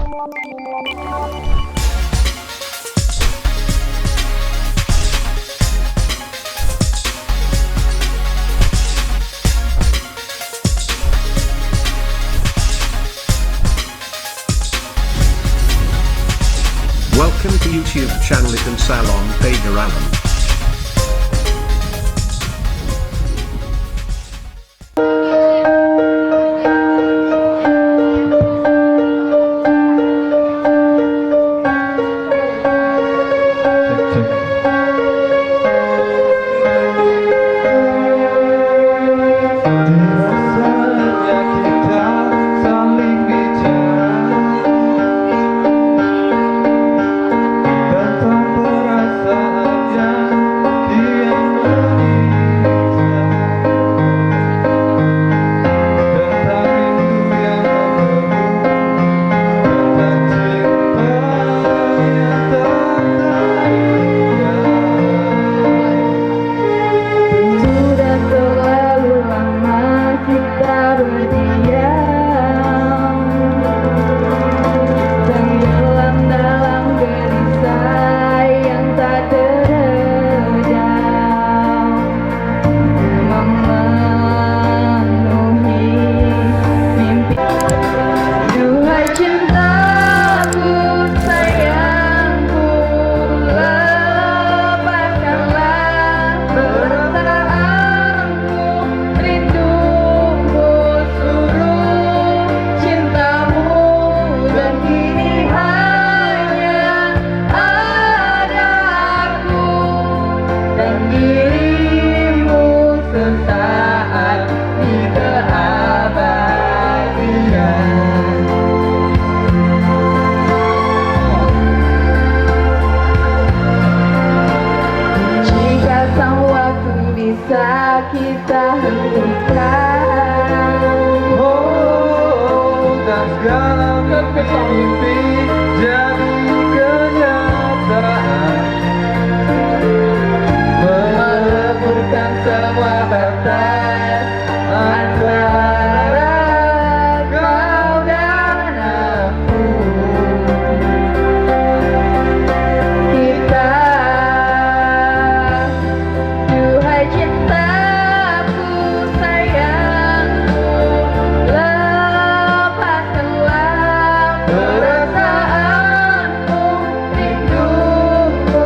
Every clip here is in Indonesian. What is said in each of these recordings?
Welcome to YouTube channel Ikan Salon Pager Alam. Kita hentikan dan segala mimpi jadi kenyataan, meleburkan semua batas antara kau dan aku. Kita, duhai cintaku, sayangku, lepaskanlah perasaanmu, rinduku,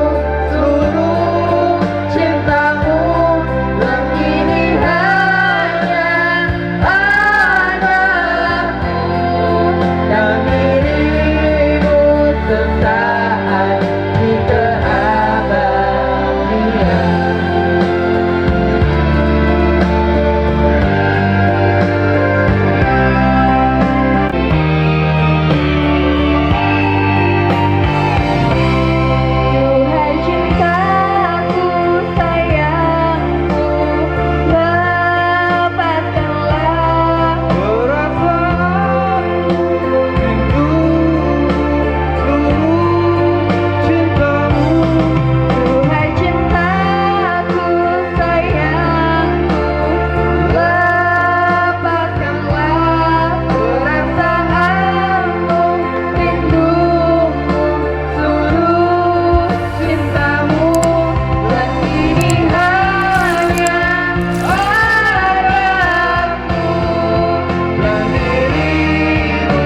seluruh cintamu, dan ini hanya padaku dan dirimu sesaat di keabadian. Duhai cintaku, sayangku, lepaskanlah perasaanmu, rindu, seluruh cintamu. Duhai cintaku, sayangku, lepaskanlah perasaanmu, rindumu, seluruh cintamu, dan ini hanya padaku dan dirimu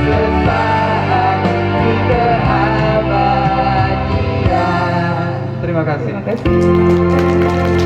sesaat di keabadian. Terima kasih. Terima kasih.